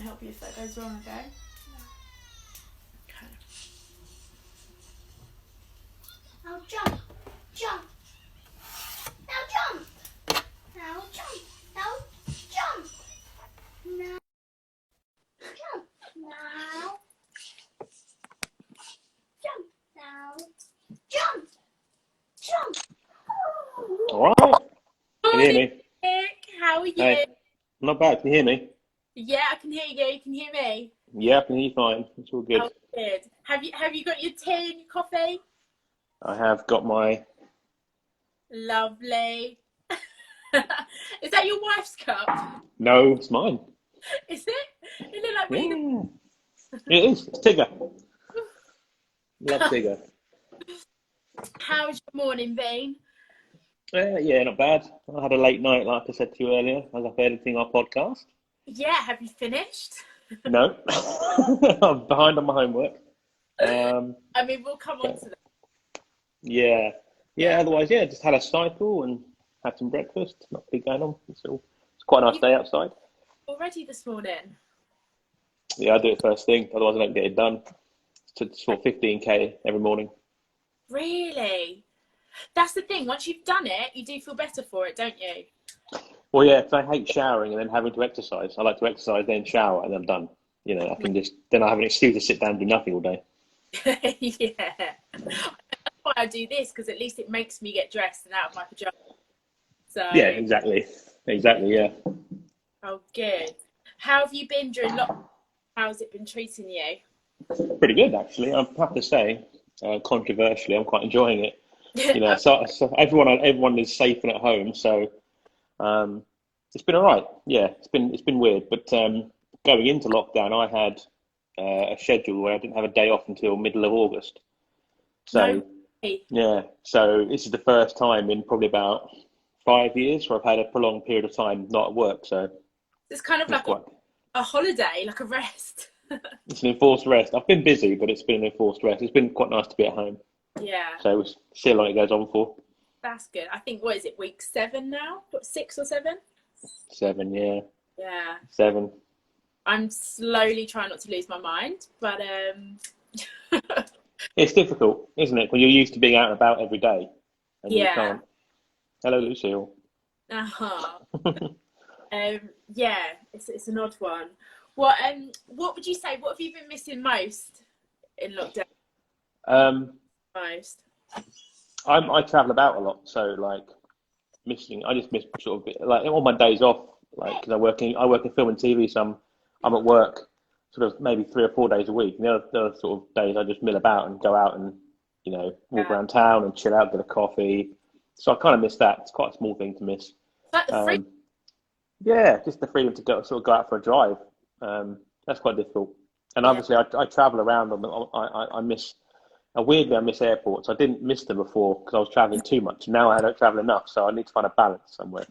help you if that goes wrong, okay? Okay. Now jump, jump. Now jump. Now jump. Now jump. Now jump. Now jump. Now jump. Jump. All right. Can you hear me? Nick, how are you? Hey, not bad. Can you hear me? Yeah, I can hear you. Can you hear me? Yeah, I can hear you fine. It's all good. Oh, good. Have you got your tea and your coffee? I have got my... Lovely. Is that your wife's cup? No, it's mine. Is it? It look like me. Yeah, it is. It's Tigger. Love Tigger. How's your morning been? Yeah, not bad. I had a late night, like I said to you earlier, as I've editing our podcast. Yeah, have you finished? No, I'm behind on my homework. I mean, we'll come on to that. Yeah. Otherwise, just had a cycle and had some breakfast. Not big going on. It's quite a nice day outside. Already this morning? Yeah, I do it first thing. Otherwise, I don't get it done. It's for 15k every morning. Really? That's the thing. Once you've done it, you do feel better for it, don't you? Well, yeah, because I hate showering and then having to exercise. I like to exercise, then shower, and I'm done. You know, then I have an excuse to sit down and do nothing all day. Yeah. That's why I do this, because at least it makes me get dressed and out of my pajamas. So. Yeah, exactly, yeah. Oh, good. How have you been during lockdown? How's it been treating you? Pretty good, actually. I have to say, controversially, I'm quite enjoying it. You know, so everyone is safe and at home, so it's been all right. Yeah, it's been weird, but going into lockdown, I had a schedule where I didn't have a day off until middle of August. So yeah, so this is the first time in probably about 5 years where I've had a prolonged period of time not at work. So it's kind of like a holiday, like a rest. It's an enforced rest. I've been busy, but it's been an enforced rest. It's been quite nice to be at home. Yeah. So we'll see how long it goes on for. That's good. I think, what is it, week 7 now? What, 6 or 7? 7, yeah. Yeah. 7. I'm slowly trying not to lose my mind, but it's difficult, isn't it? When you're used to being out and about every day, and you yeah. can't. Hello, Lucille. Yeah, it's an odd one. What would you say? What have you been missing most in lockdown? Most. I travel about a lot, so like I just miss sort of like all my days off, like because I work in film and TV, so I'm at work sort of maybe 3 or 4 days a week. And the other sort of days I just mill about and go out and walk around town and chill out, get a coffee. So I kind of miss that. It's quite a small thing to miss. Like the freedom. Yeah, just the freedom to go out for a drive. That's quite difficult. And obviously, I travel around. I miss. Weirdly, I miss airports. I didn't miss them before because I was traveling too much. Now I don't travel enough, so I need to find a balance somewhere.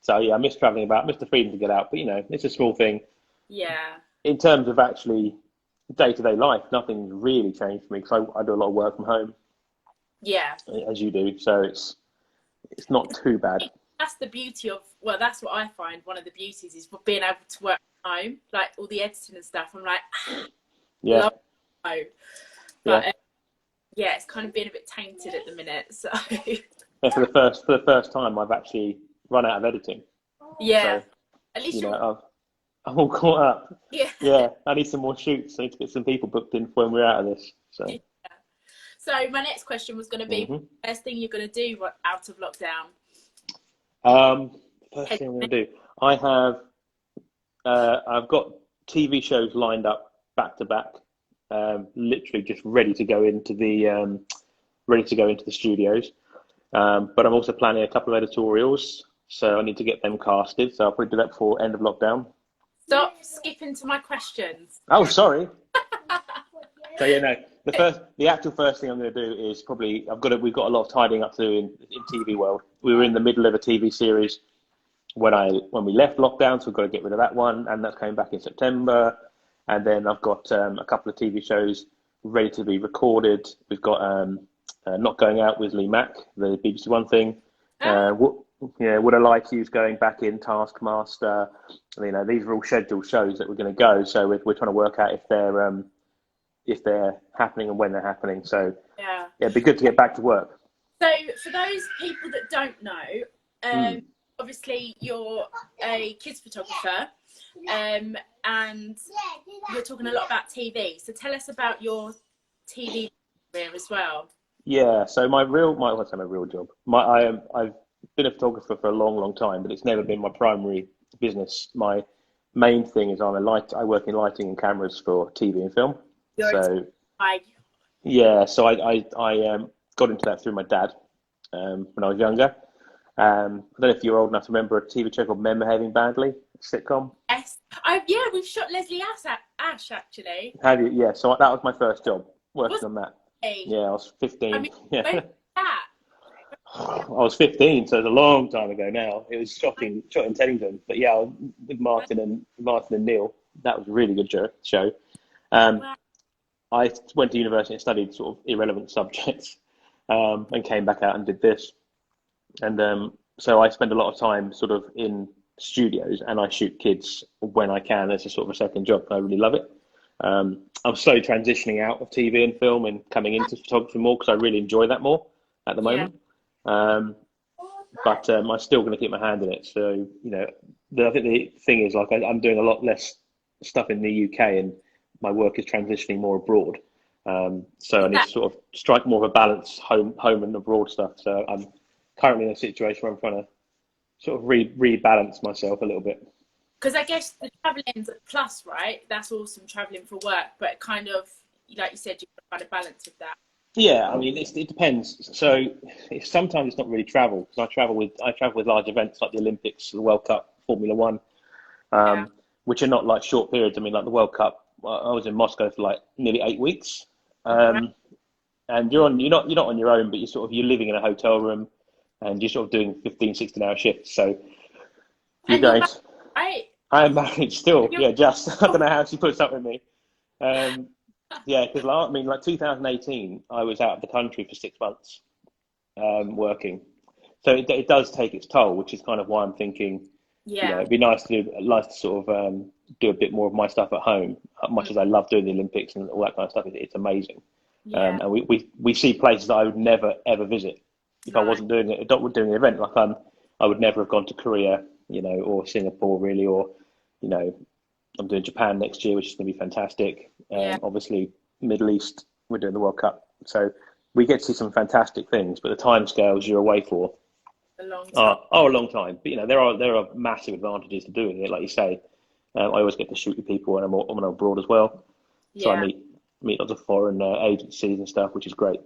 So yeah, I miss traveling about. I miss the freedom to get out, but it's a small thing. Yeah. In terms of actually day-to-day life, nothing's really changed for me because I do a lot of work from home. Yeah. As you do, so it's not too bad. That's the beauty of, well, that's what I find one of the beauties is being able to work from home, like all the editing and stuff. I'm like, yeah. Love home. But yeah, it's kind of been a bit tainted at the minute. So yeah, for the first time, I've actually run out of editing. Yeah. So, at least I'm all caught up. Yeah. Yeah, I need some more shoots. I need to get some people booked in for when we're out of this. So. Yeah. So my next question was going to be, the first thing you're going to do out of lockdown? First thing I'm going to do, I've got TV shows lined up back to back, literally just ready to go into the studios. But I'm also planning a couple of editorials, so I need to get them casted. So I'll probably do that before end of lockdown. Stop skipping to my questions. Oh, sorry. So the actual first thing I'm going to do is probably we've got a lot of tidying up to do in TV world. We were in the middle of a TV series when we left lockdown, so we've got to get rid of that one, and that's coming back in September. And then I've got a couple of TV shows ready to be recorded. We've got Not Going Out with Lee Mack, the BBC One thing. Would I like to use going back in Taskmaster? You know, these are all scheduled shows that we're going to go, so we're trying to work out if they're happening and when they're happening. So yeah, it'd be good to get back to work. So for those people that don't know, obviously you're a kids photographer, and you're talking a lot about TV. So tell us about your TV career as well. Yeah, so my real job. I've been a photographer for a long time, but it's never been my primary business. My main thing is I work in lighting and cameras for TV and film. So I got into that through my dad when I was younger. I don't know if you're old enough to remember a TV show called Men Behaving Badly, a sitcom. Yes, we've shot Leslie Ash actually. Have you? Yeah, so that was my first job working on that. Yeah, I was 15. I mean, yeah. when was that? I was 15, so it's a long time ago now. It was shot in Teddington, but yeah, with Martin and Neil, that was a really good show. Wow. I went to university and studied sort of irrelevant subjects, and came back out and did this. And so I spend a lot of time sort of in studios, and I shoot kids when I can as a sort of a second job. I really love it. I'm slowly transitioning out of TV and film and coming into photography more because I really enjoy that more at the moment. But I'm still going to keep my hand in it. So, you know, I think the thing is, like, I'm doing a lot less stuff in the UK and my work is transitioning more abroad. So I need to sort of strike more of a balance, home and abroad stuff. So I'm currently in a situation where I'm trying to sort of rebalance myself a little bit. Because I guess the travelling's a plus, right? That's awesome, travelling for work, but kind of, like you said, you've got to find a balance with that. Yeah, I mean, it depends. So sometimes it's not really travel, because I travel with large events like the Olympics, the World Cup, Formula One, which are not like short periods. I mean, like the World Cup, I was in Moscow for like nearly 8 weeks, and you're not on your own, but you're living in a hotel room, and you're sort of doing 15, 16-hour shifts. So you guys. I am married still. Yeah, just I don't know how she puts up with me. Yeah, because like 2018, I was out of the country for 6 months working. So it does take its toll, which is kind of why I'm thinking, you know, it'd be nice to sort of do a bit more of my stuff at home. As much as I love doing the Olympics and all that kind of stuff, it's amazing. And we see places that I would never ever visit if I wasn't doing an event. Like I would never have gone to Korea, you know, or Singapore really, or you know, I'm doing Japan next year, which is going to be fantastic. Obviously, Middle East, we're doing the World Cup. So we get to see some fantastic things, but the timescales you're away for a long time. A long time. But, you know, there are massive advantages to doing it. Like you say, I always get to shoot with people when I'm abroad as well. So I meet lots of foreign agencies and stuff, which is great.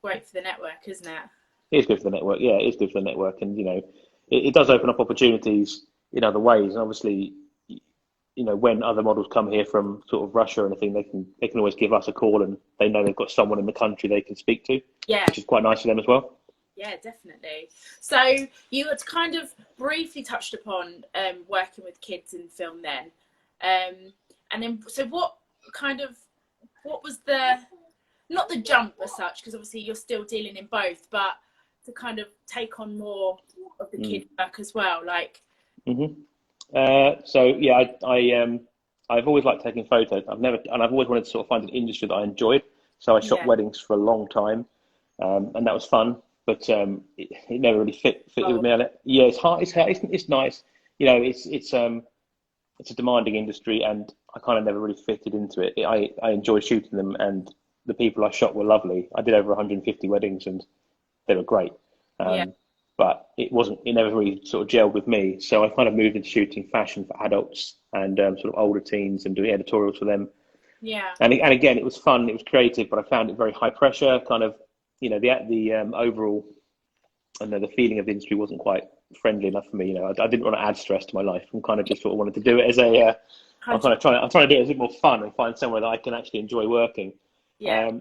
Great for the network, isn't it? It is good for the network. Yeah, it is good for the network. And, you know, it does open up opportunities in other ways. And obviously, you know, when other models come here from sort of Russia or anything, they can always give us a call, and they know they've got someone in the country they can speak to, which is quite nice for them as well. Yeah, definitely. So you had kind of briefly touched upon working with kids in film then, and then so what was not the jump as such, because obviously you're still dealing in both, but to kind of take on more of the kid work as well, like. So yeah, I've always liked taking photos. I've always wanted to sort of find an industry that I enjoyed. So I shot weddings for a long time, and that was fun. But it never really fit with me. Yeah, it's hard. It's nice. You know, it's a demanding industry, and I kind of never really fitted into it. I enjoy shooting them, and the people I shot were lovely. I did over 150 weddings, and they were great. But it never really sort of gelled with me. So I kind of moved into shooting fashion for adults and sort of older teens and doing editorials for them. Yeah. And again, it was fun. It was creative, but I found it very high pressure. Kind of, you know, the overall, I know the feeling of the industry wasn't quite friendly enough for me. You know, I didn't want to add stress to my life. I kind of just sort of wanted to do it as I'm trying to do it as a bit more fun and find somewhere that I can actually enjoy working. Yeah.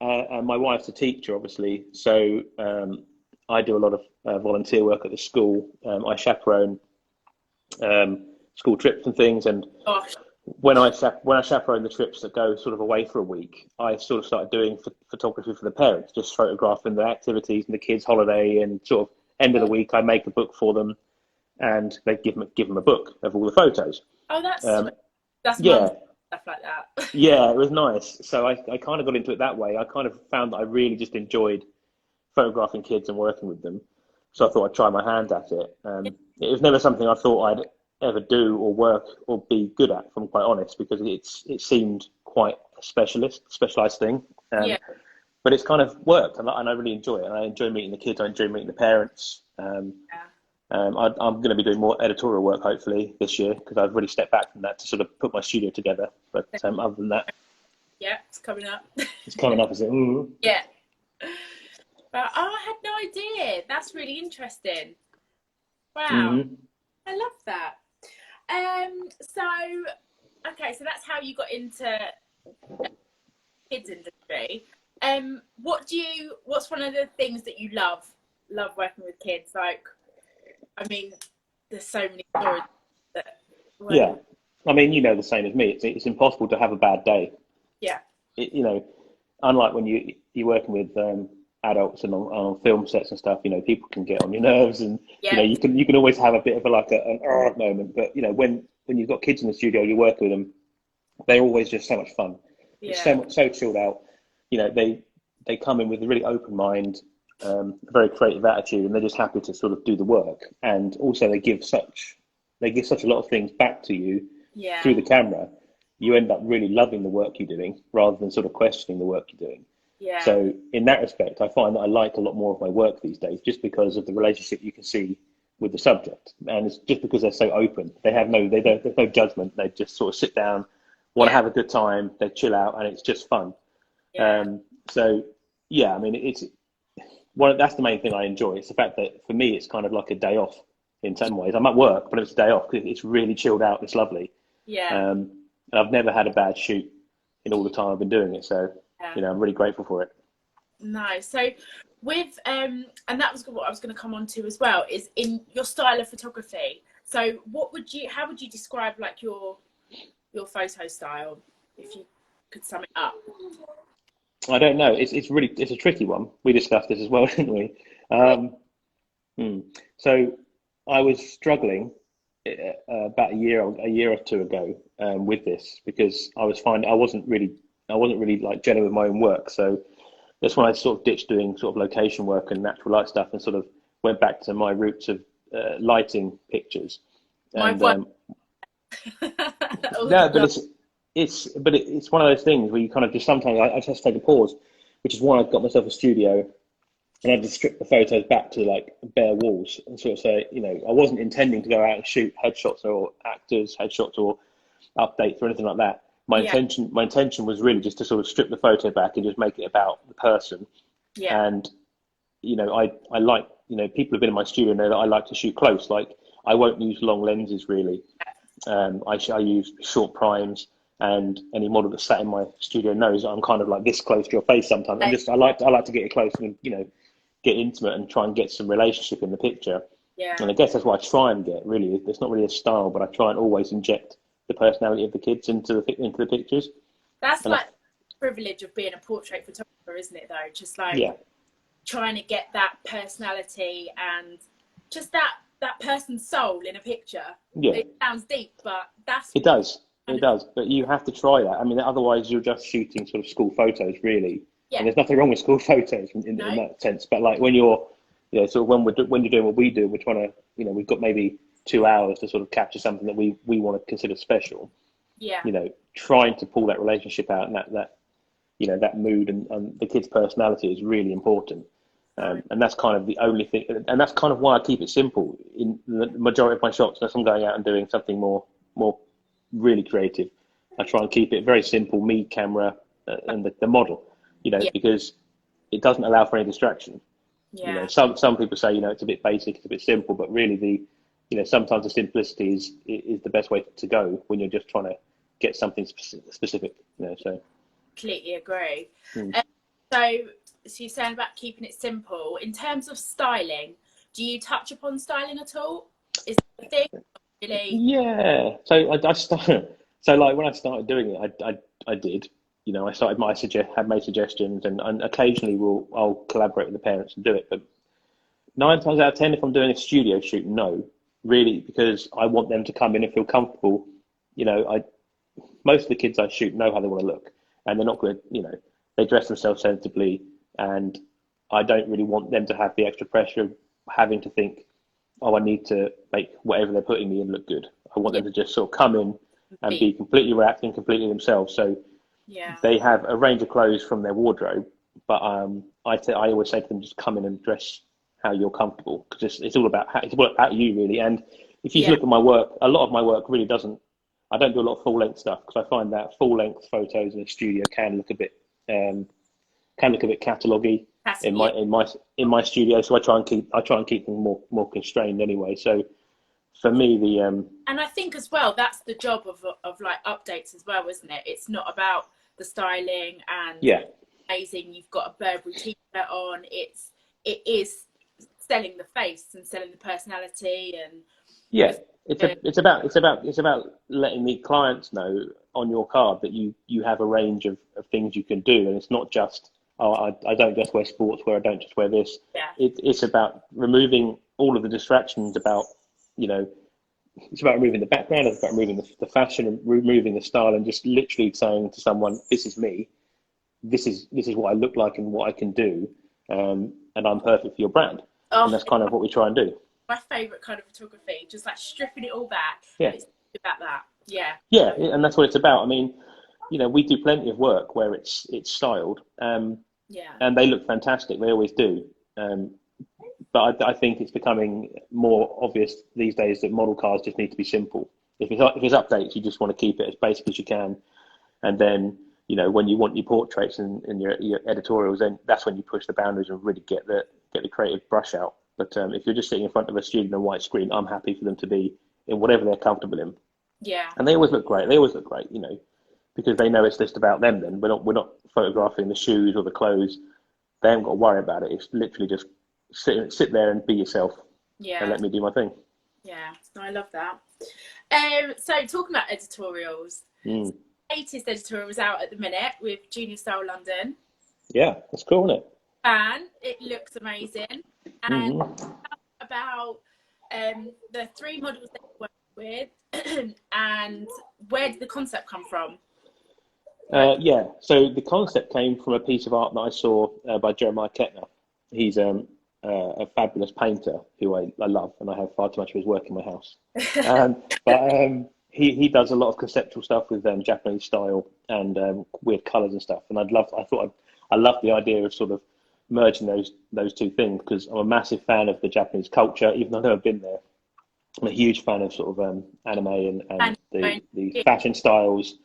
And my wife's a teacher, obviously, so I do a lot of volunteer work at the school. I chaperone school trips and things, and when I chaperone the trips that go sort of away for a week, I sort of started doing photography for the parents, just photographing the activities and the kids' holiday and sort of end of the week, I make a book for them, and they give them a book of all the photos. Oh, that's sweet. That's yeah, mum stuff like that. yeah, it was nice. So I kind of got into it that way. I kind of found that I really just enjoyed photographing kids and working with them. So I thought I'd try my hand at it. It was never something I thought I'd ever do or work or be good at, if I'm quite honest, because it seemed quite a specialised thing. Yeah. But it's kind of worked, and I really enjoy it. And I enjoy meeting the kids. I enjoy meeting the parents. I'm going to be doing more editorial work hopefully this year, because I've really stepped back from that to sort of put my studio together. But other than that, yeah, it's coming up. It's coming up, is it? Mm. Yeah. But I had no idea. That's really interesting. Wow. Mm-hmm. I love that. So that's how you got into kids industry. What's one of the things that you love working with kids? Like, I mean, there's so many stories that. Yeah, I mean, the same as me. It's impossible to have a bad day. Yeah. Unlike when you're working with adults and on film sets and stuff, people can get on your nerves, and you can always have a bit of an moment. But when you've got kids in the studio, you work with them, they're always just so much fun. Yeah. It's so chilled out. They come in with a really open mind, a very creative attitude, and they're just happy to sort of do the work. And also they give such a lot of things back to you through the camera. You end up really loving the work you're doing rather than sort of questioning the work you're doing. Yeah. So in that respect, I find that I like a lot more of my work these days, just because of the relationship you can see with the subject, and it's just because they're so open. There's no judgment. They just sort of sit down, want to have a good time. They chill out, and it's just fun. Yeah. So yeah, I mean, that's the main thing I enjoy. It's the fact that for me, it's kind of like a day off in some ways. I'm at work, but it's a day off because it's really chilled out. It's lovely. Yeah. And I've never had a bad shoot in all the time I've been doing it. So, I'm really grateful for it. Nice. So with, and that was what I was going to come on to as well, is in your style of photography. So how would you describe like your photo style, if you could sum it up? I don't know. It's a tricky one. We discussed this as well, didn't we? So I was struggling about a year or two ago with this, because I wasn't really like gelling with my own work. So that's when I sort of ditched doing sort of location work and natural light stuff, and sort of went back to my roots of lighting pictures. And no, but it's one of those things where you kind of just sometimes I just take a pause, which is why I got myself a studio, and I just strip the photos back to like bare walls and sort of say, I wasn't intending to go out and shoot headshots or actors headshots or updates or anything like that. My intention was really just to sort of strip the photo back and just make it about the person. Yeah. And I like, people who've been in my studio know that I like to shoot close. Like, I won't use long lenses really. I use short primes, and any model that's sat in my studio knows I'm kind of like this close to your face sometimes. I like to get it close and get intimate and try and get some relationship in the picture. Yeah. And I guess that's what I try and get. Really, it's not really a style, but I try and always inject the personality of the kids into the pictures. That's like the privilege of being a portrait photographer, isn't it? Though, just like trying to get that personality and just that person's soul in a picture. Yeah. It sounds deep, but it does. It does, but you have to try that. I mean, otherwise you're just shooting sort of school photos, really. Yeah. And there's nothing wrong with school photos in that sense. But like when you're, sort of when you're doing what we do, we're trying to, we've got maybe 2 hours to sort of capture something that we want to consider special. Yeah. Trying to pull that relationship out and that mood and the kid's personality is really important. And that's kind of the only thing, and that's kind of why I keep it simple in the majority of my shots. Unless I'm going out and doing something more really creative, I try and keep it very simple, me, camera, and the model, because it doesn't allow for any distraction. Yeah. Some people say, it's a bit basic, it's a bit simple, but really sometimes the simplicity is the best way to go when you're just trying to get something specific, so. Completely agree. So you're saying about keeping it simple. In terms of styling, do you touch upon styling at all? Is that a thing? Really? Yeah. So I started. So like when I started doing it, I did. I had made suggestions, and occasionally I'll collaborate with the parents and do it. But 9 times out of 10, if I'm doing a studio shoot, no, really, because I want them to come in and feel comfortable. You know, most of the kids I shoot know how they want to look, and they're not going to, you know, they dress themselves sensibly, and I don't really want them to have the extra pressure of having to think, oh, I need to make whatever they're putting me in look good. I want them to just sort of come in and be completely relaxed and completely themselves. So they have a range of clothes from their wardrobe, but I always say to them, just come in and dress how you're comfortable, because it's all about you, really. And if you look at my work, a lot of my work really doesn't. I don't do a lot of full length stuff, because I find that full length photos in a studio can look a bit catalogy in my studio. So I try and keep them more constrained anyway. So for me, and I think as well, that's the job of like updates as well, isn't it? It's not about the styling and amazing. You've got a Burberry t-shirt on. It is selling the face and selling the personality, and it's about letting the clients know on your card that you have a range of things you can do, and it's not just, oh, I don't just wear sportswear, I don't just wear this. It's about removing all of the distractions about, you know, it's about removing the background, it's about removing the fashion and removing the style, and just literally saying to someone, this is me, this is what I look like and what I can do, and I'm perfect for your brand. And that's kind of what we try and do. My favourite kind of photography, just like stripping it all back. It's about that. And that's what it's about. I mean, you know, we do plenty of work where it's styled, and they look fantastic. They always do. But I think it's becoming more obvious these days that model cars just need to be simple. If it's updates, you just want to keep it as basic as you can, and then, you know, when you want your portraits and your editorials, then that's when you push the boundaries and really get the creative brush out. But if you're just sitting in front of a student on a white screen, I'm happy for them to be in whatever they're comfortable in. And they always look great. You know, because they know it's just about them. Then we're not photographing the shoes or the clothes. They haven't got to worry about it. It's literally just sit there and be yourself. And let me do my thing. No, I love that. So talking about editorials, latest editorial is out at the minute with Junior Style London. Yeah, that's cool, isn't it? And it looks amazing. And about the 3 models that you work with, and where did the concept come from? So the concept came from a piece of art that I saw by Jeremiah Kettner. He's a fabulous painter who I love, and I have far too much of his work in my house. But he does a lot of conceptual stuff with Japanese style and weird colours and stuff. And I loved the idea of sort of merging those two things, because I'm a massive fan of the Japanese culture, even though I've never been there. I'm a huge fan of sort of anime and the fashion styles,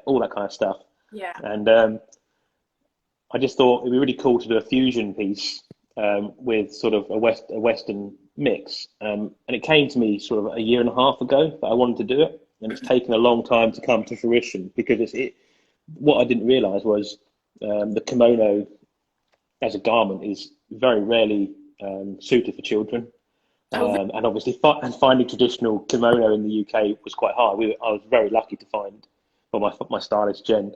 all that kind of stuff. And I just thought it'd be really cool to do a fusion piece with sort of a Western mix. And it came to me sort of a year and a half ago that I wanted to do it, and it's taken a long time to come to fruition, because what I didn't realise was the kimono as a garment is very rarely suited for children. And obviously finding traditional kimono in the UK was quite hard. I was very lucky to find, my stylist Jen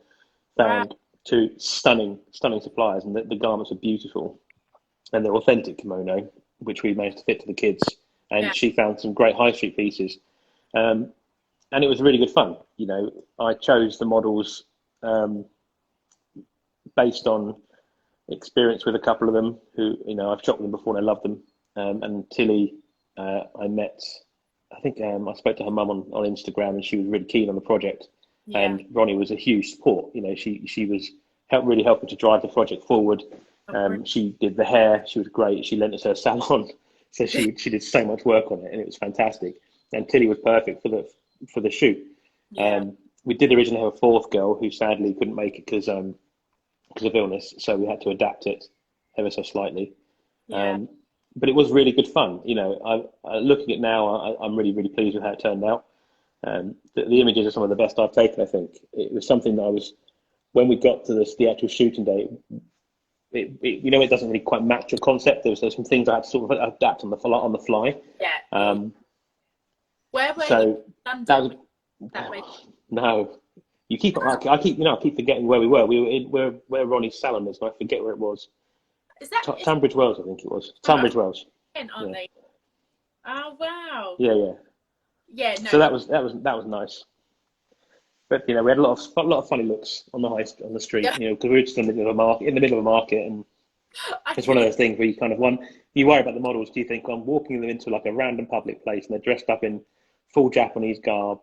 found 2 stunning suppliers, and the garments are beautiful, and they're authentic kimono, which we managed to fit to the kids. And she found some great high street pieces, and it was really good fun. You know, I chose the models based on experience with a couple of them who, you know, I've shot with them before and I love them. And Tilly, I met, I think I spoke to her mum on Instagram, and she was really keen on the project. And Ronnie was a huge support. You know, she was really helping to drive the project forward. She did the hair. She was great. She lent us her salon, so she did so much work on it, and it was fantastic. And Tilly was perfect for the shoot. We did originally have a 4th girl who sadly couldn't make it because of illness, so we had to adapt it ever so slightly. But it was really good fun. You know, looking at it now, I'm really, really pleased with how it turned out. The images are some of the best I've taken, I think. It was something that when we got to the actual shooting day, you know, it doesn't really quite match your concept. There's some things I had to sort of adapt on the fly. Where were so you? That way? No. I keep forgetting where we were. We were where Ronnie's salon is, and I forget where it was. Is that Tunbridge Wells? I think it was Tunbridge Wells. aren't they? Oh wow. Yeah. Yeah. No. So that was nice. But we had a lot of funny looks on the street. Yeah. Because we were just in the middle of a market, and I it's one of can. those things where you worry about the models. Do you think I'm walking them into like a random public place and they're dressed up in full Japanese garb?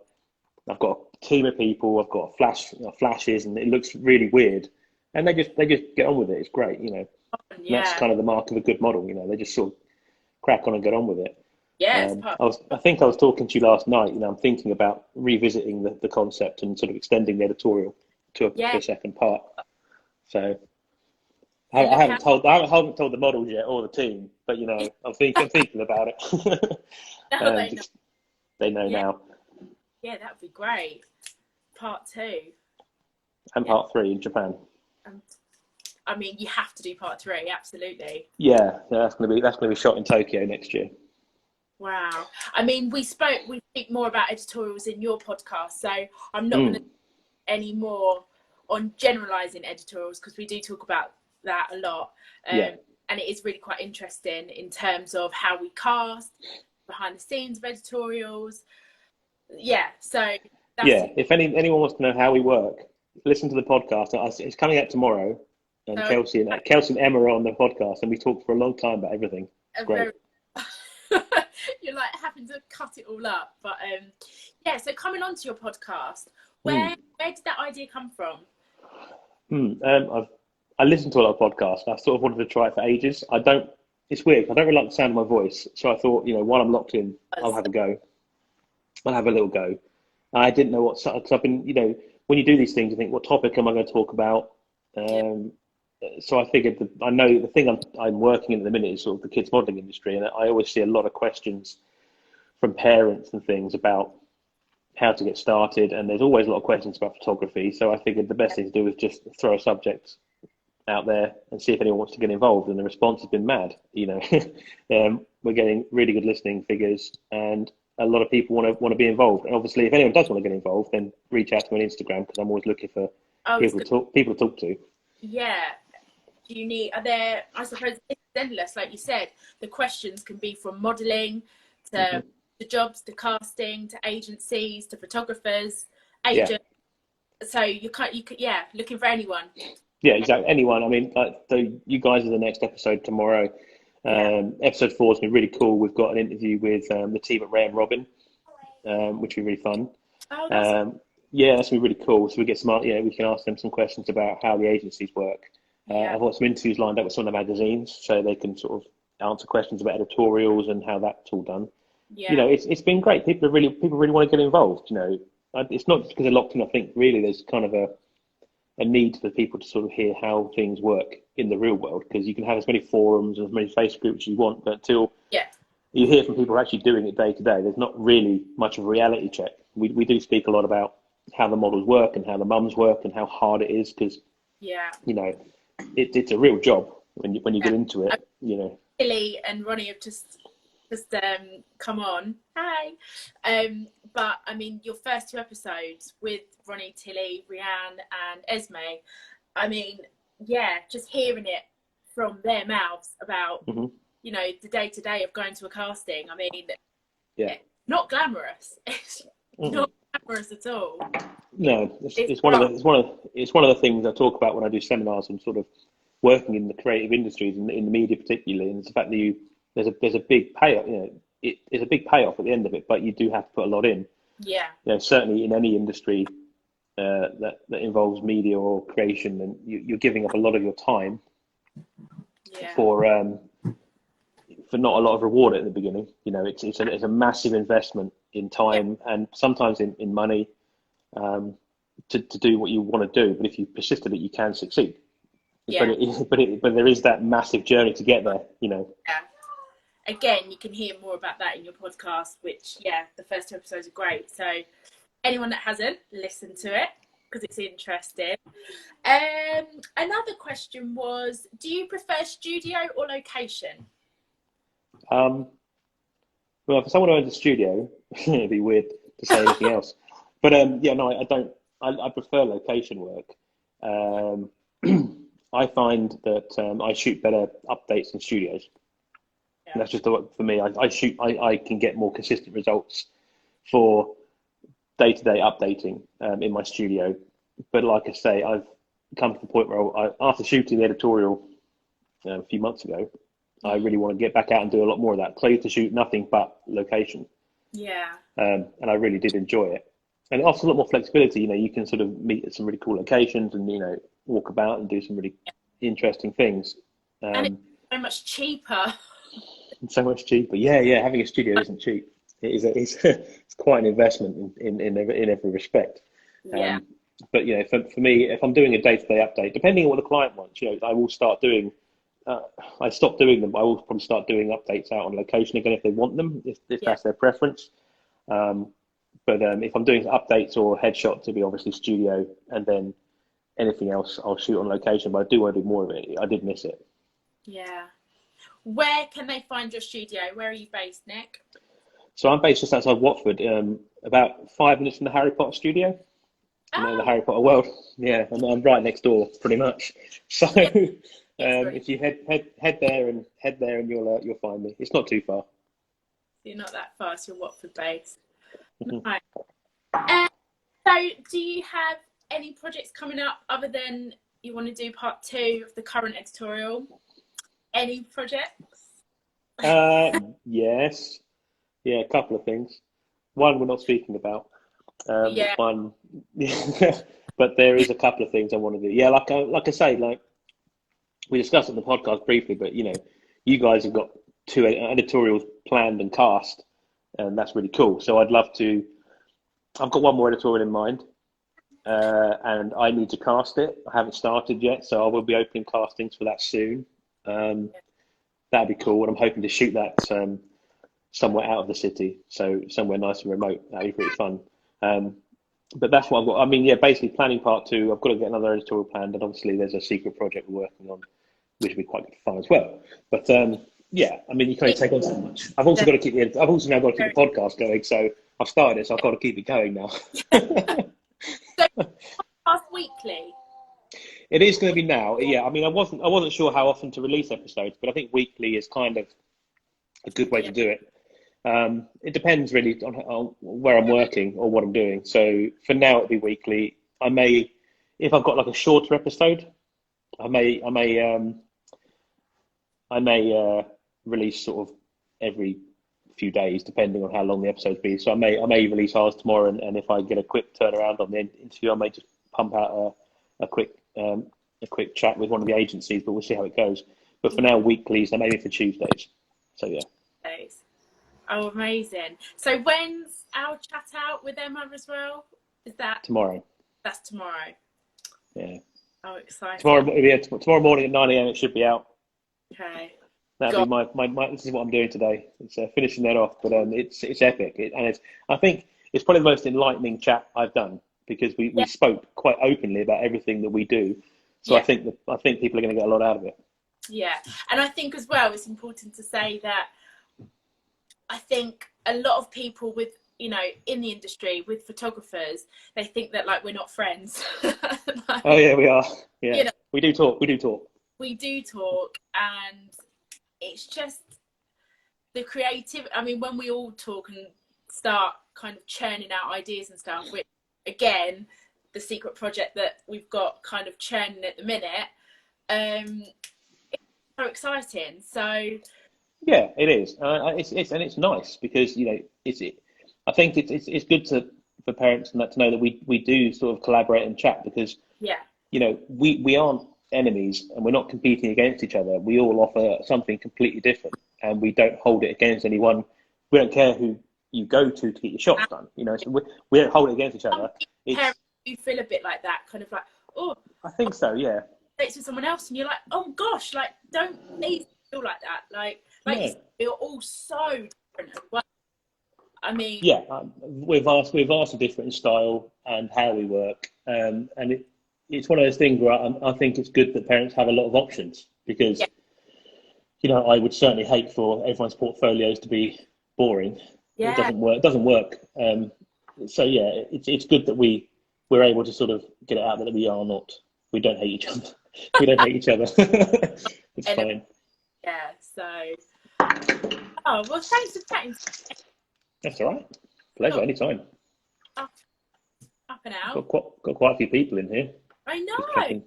I've got a team of people. I've got flashes, and it looks really weird. And they just get on with it. It's great. And that's Yeah. kind of the mark of a good model. They just sort of crack on and get on with it. Yeah. It's part. I think I was talking to you last night. I'm thinking about revisiting the concept and sort of extending the editorial to Yeah. a second part. So So I look haven't out. told the models yet or the team, but I'm thinking about it. Now they know. They know Yeah. now. Yeah, that'd be great. Part 2. And Yeah. part 3 in Japan. I mean, you have to do part 3, absolutely. Yeah, that's gonna be shot in Tokyo next year. Wow. I mean, we speak more about editorials in your podcast, so I'm not going to any more on generalizing editorials, because we do talk about that a lot. Yeah. And it is really quite interesting in terms of how we cast, behind the scenes of editorials. Yeah, so that's If anyone wants to know how we work, listen to the podcast. It's coming out tomorrow, and Kelcie and Emma are on the podcast, and we talked for a long time about everything. It's great. You're like having to cut it all up, but yeah. So coming on to your podcast, where did that idea come from? I listen to a lot of podcasts. I sort of wanted to try it for ages. It's weird. I don't really like the sound of my voice, so I thought, while I'm locked in, I'll have a go. I'll have a little go. I didn't know what. So I've been, when you do these things, you think, what topic am I going to talk about? So I figured I know the thing I'm working in at the minute is sort of the kids modelling industry, and I always see a lot of questions from parents and things about how to get started, and there's always a lot of questions about photography. So I figured the best thing to do is just throw a subject out there and see if anyone wants to get involved, and the response has been mad. We're getting really good listening figures, and a lot of people want to be involved. And obviously, if anyone does want to get involved, then reach out to me on Instagram, because I'm always looking for people to talk to. Yeah. I suppose it's endless, like you said. The questions can be from modelling to jobs, to casting, to agencies, to photographers, agents. Yeah. So you could, looking for anyone. Yeah, exactly. Anyone. I mean, you guys are the next episode tomorrow. Episode 4 has been really cool. We've got an interview with the team at Ray and Robin, which will be really fun. Oh, that's gonna be really cool. So we get some, we can ask them some questions about how the agencies work. I've got some interviews lined up with some of the magazines, so they can sort of answer questions about editorials and how that's all done. Yeah. It's been great. People really want to get involved. It's not just because they're locked in. I think really there's kind of a need for people to sort of hear how things work in the real world, because you can have as many forums and as many Facebook groups as you want, but until you hear from people who are actually doing it day to day, there's not really much of a reality check. We do speak a lot about how the models work and how the mums work and how hard it is, because it's a real job when you get into it. Tilly and Ronnie have just come on. Hi. But I mean, your first 2 episodes with Ronnie, Tilly, Rianne and Esme, I mean, just hearing it from their mouths about the day-to-day of going to a casting. I mean, not glamorous. It's not glamorous at all. No, it's one of the things I talk about when I do seminars and sort of working in the creative industries and in the media particularly, and it's the fact that there's a big payoff. It's a big payoff at the end of it, but you do have to put a lot in. Yeah. Certainly in any industry that involves media or creation, and you're giving up a lot of your time for not a lot of reward at the beginning. It's a massive investment in time and sometimes in money to do what you want to do. But if you persist at it, you can succeed. Yeah. But there is that massive journey to get there. Yeah. Again, you can hear more about that in your podcast, which, the first 2 episodes are great. So anyone that hasn't, listen to it, because it's interesting. Another question was, do you prefer studio or location? Well, for someone who owns a studio, it'd be weird to say anything else. But I don't. I prefer location work. I find that I shoot better updates in studios. And that's just for me. I can get more consistent results for day-to-day updating in my studio. But like I say, I've come to the point where after shooting the editorial a few months ago, I really want to get back out and do a lot more of that. I used to shoot nothing but location. Yeah. And I really did enjoy it. And it offers a lot more flexibility. You know, you can sort of meet at some really cool locations and, you know, walk about and do some really interesting things. And it's so much cheaper. So much cheaper. Yeah. Having a studio isn't cheap. It's quite an investment in every respect. Yeah. But, you know, for me, if I'm doing a day-to-day update, depending on what the client wants, you know, I will start doing, I stopped doing them. I will probably start doing updates out on location again if they want them, if that's their preference. But if I'm doing updates or headshots, it'll be obviously studio, and then anything else I'll shoot on location. But I do want to do more of it. I did miss it. Yeah. Where can they find your studio? Where are you based, Nick? So I'm based just outside Watford, about 5 minutes from the Harry Potter studio. You know, the Harry Potter world. Yeah, I'm right next door, pretty much. So if you head there and you'll find me. It's not too far. You're not that far, so you're Watford based. Mm-hmm. Right. So do you have any projects coming up other than you want to do part 2 of the current editorial? Any projects? Yes. Yeah, a couple of things. One we're not speaking about. One, but there is a couple of things I want to do. Yeah, like I say, like we discussed it in the podcast briefly, but you know, you guys have got 2 editorials planned and cast, and that's really cool. So I'd love to. I've got one more editorial in mind, and I need to cast it. I haven't started yet, so I will be opening castings for that soon. That'd be cool, and I'm hoping to shoot that somewhere out of the city, so somewhere nice and remote. That'd be pretty fun. But that's what I've got. I mean, yeah, basically planning part 2. I've got to get another editorial planned, and obviously there's a secret project we're working on, which will be quite fun as well. But yeah, I mean, you can only take on so much. I've also got to keep I've also now got to keep the podcast going. So I've started it, so I've got to keep it going now. So podcast weekly. It is going to be now. Yeah, I mean, I wasn't sure how often to release episodes, but I think weekly is kind of a good way to do it. It depends really on where I'm working or what I'm doing. So for now, it'll be weekly. I may, if I've got like a shorter episode, I may release sort of every few days, depending on how long the episodes be. So I may release ours tomorrow, and if I get a quick turnaround on the interview, I may just pump out a quick chat with one of the agencies. But we'll see how it goes. But for now, weeklies, and maybe for Tuesdays. So yeah. Oh, amazing! So when's our chat out with Emma as well? Is that tomorrow? That's tomorrow. Yeah. Oh, exciting! Tomorrow morning at 9 a.m. it should be out. Okay. That'll be my. This is what I'm doing today. It's finishing that off, but it's epic, I think it's probably the most enlightening chat I've done, because we spoke quite openly about everything that we do. So I think people are going to get a lot out of it. Yeah, and I think as well it's important to say that I think a lot of people with, you know, in the industry with photographers, they think that like we're not friends. Like, oh yeah, we are. Yeah, you know, we do talk, and it's just the creative. I mean, when we all talk and start kind of churning out ideas and stuff, which again, the secret project that we've got kind of churning at the minute, it's so exciting. So yeah, it is. It's nice because, you know, I think it's good for parents and that to know that we do sort of collaborate and chat, because you know, we aren't enemies and we're not competing against each other. We all offer something completely different, and we don't hold it against anyone. We don't care who you go to get your shots done. You know, so we don't hold it against each other. Parents, you feel a bit like that, kind of like, oh, I think so, yeah. It's with someone else, and you're like, oh gosh, like don't please feel like that, like you're all so different as well. I mean, yeah, we've asked a different style and how we work, and it's one of those things where I think it's good that parents have a lot of options, because you know, I would certainly hate for everyone's portfolios to be boring. It doesn't work. So yeah, it's good that we're able to sort of get it out that we don't hate each other. We don't hate each other. It's fine. Yeah, so Oh, well, thanks for chatting. That's all right. Pleasure, Cool. anytime. Up and out. Got quite a few people in here. I Just know. checking.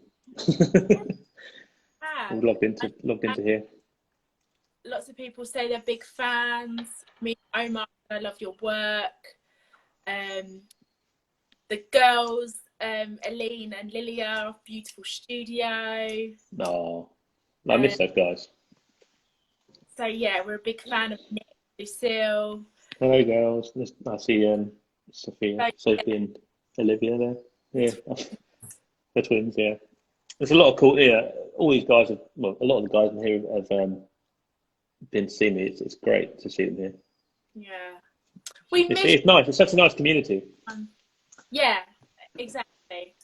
Yeah. All logged into here. Lots of people say they're big fans. Me, Omar, I love your work. The girls, Aline and Lilia, beautiful studio. No, I miss those guys. So yeah, we're a big fan of Nick, Lucille. Hello, girls. I see Sophie and Olivia there. Yeah, the twins. Yeah, there's a lot of cool. Yeah, all these guys a lot of the guys in here have been to see me. It's great to see them here. Yeah, It's nice. It's such a nice community. Yeah, exactly.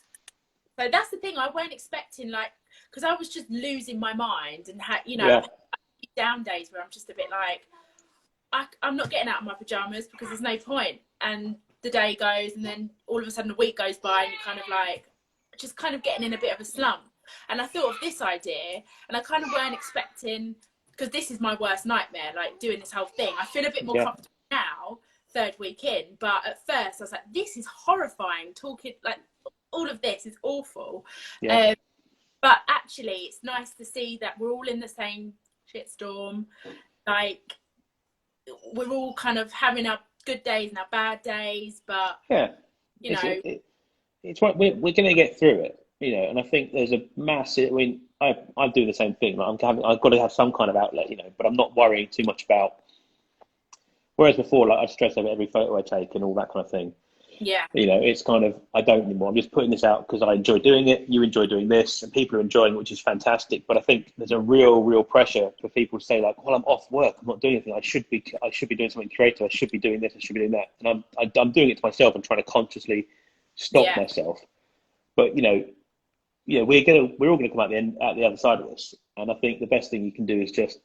So that's the thing. I weren't expecting because I was just losing my mind and had down days where I'm just a bit like I'm not getting out of my pajamas because there's no point. And the day goes, and then all of a sudden a week goes by, and you're kind of like just kind of getting in a bit of a slump. And I thought of this idea, and I kind of weren't expecting, because this is my worst nightmare, like doing this whole thing. I feel a bit more comfortable now, third week in, but at first I was like, this is horrifying. Talking like all of this is awful. Yeah. But actually, it's nice to see that we're all in the same shitstorm. Like we're all kind of having our good days and our bad days, but you know, it's right. We're going to get through it, you know. And I think there's a massive. I mean, I do the same thing. Like I've got to have some kind of outlet, you know. But I'm not worrying too much about. Whereas before, like I stress over every photo I take and all that kind of thing. Yeah. You know, it's kind of, I don't anymore. I'm just putting this out because I enjoy doing it. You enjoy doing this, and people are enjoying it, which is fantastic. But I think there's a real pressure for people to say like, well, I'm off work. I'm not doing anything. I should be doing something creative. I should be doing this. I should be doing that. And I'm doing it to myself and trying to consciously stop myself. But we're all gonna come out the other side of this. And I think the best thing you can do is just,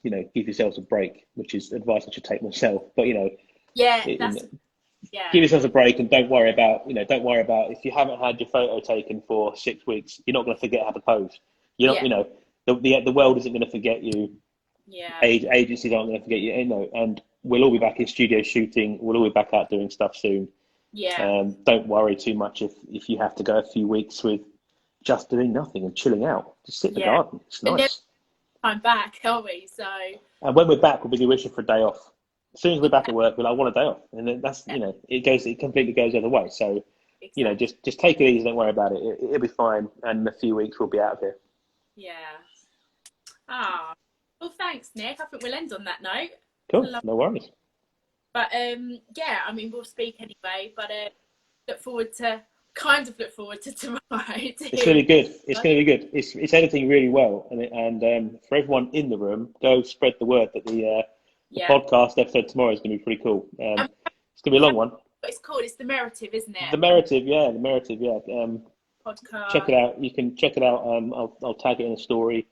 give yourselves a break, which is advice I should take myself. But give yourselves a break and don't worry about if you haven't had your photo taken for 6 weeks, you're not going to forget how to pose. You're not, the world isn't going to forget you. Yeah. Agencies aren't going to forget you. And we'll all be back in studio shooting. We'll all be back out doing stuff soon. Yeah. Don't worry too much if you have to go a few weeks with just doing nothing and chilling out. Just sit in the garden. It's nice. I'm back, are we? So. And when we're back, we'll be wishing for a day off. As soon as we're back at work, I want a day off, and then that's it completely goes the other way. So, just take it easy, don't worry about it. It'll be fine, and in a few weeks we'll be out of here. Yeah. Well, thanks, Nick. I think we'll end on that note. Cool. No worries. But I mean, we'll speak anyway. But look forward to tomorrow. It's going to be good. It's going to be good. It's editing really well, and for everyone in the room, go spread the word that the podcast episode tomorrow is going to be pretty cool. It's going to be a long one. It's called. It's the Meritive, isn't it? The Meritive, yeah. Podcast. Check it out. You can check it out. I'll tag it in a story,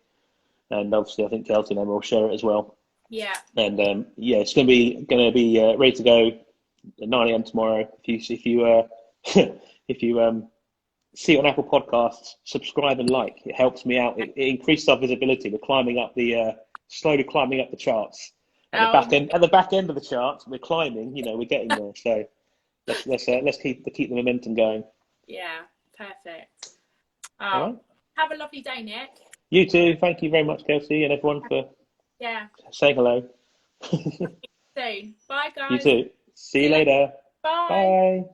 and obviously I think Kelcie and Emma will share it as well. Yeah. And it's going to be ready to go at 9 a.m. tomorrow. If you see it on Apple Podcasts, subscribe and like. It helps me out. It increases our visibility. We're slowly climbing up the charts. At the back end of the charts, we're climbing. We're getting there. So let's keep the momentum going. Yeah, perfect. All right. Have a lovely day, Nick. You too. Thank you very much, Kelcie, and everyone for saying hello. See you soon. Bye, guys. You too. See you later. Bye. Bye.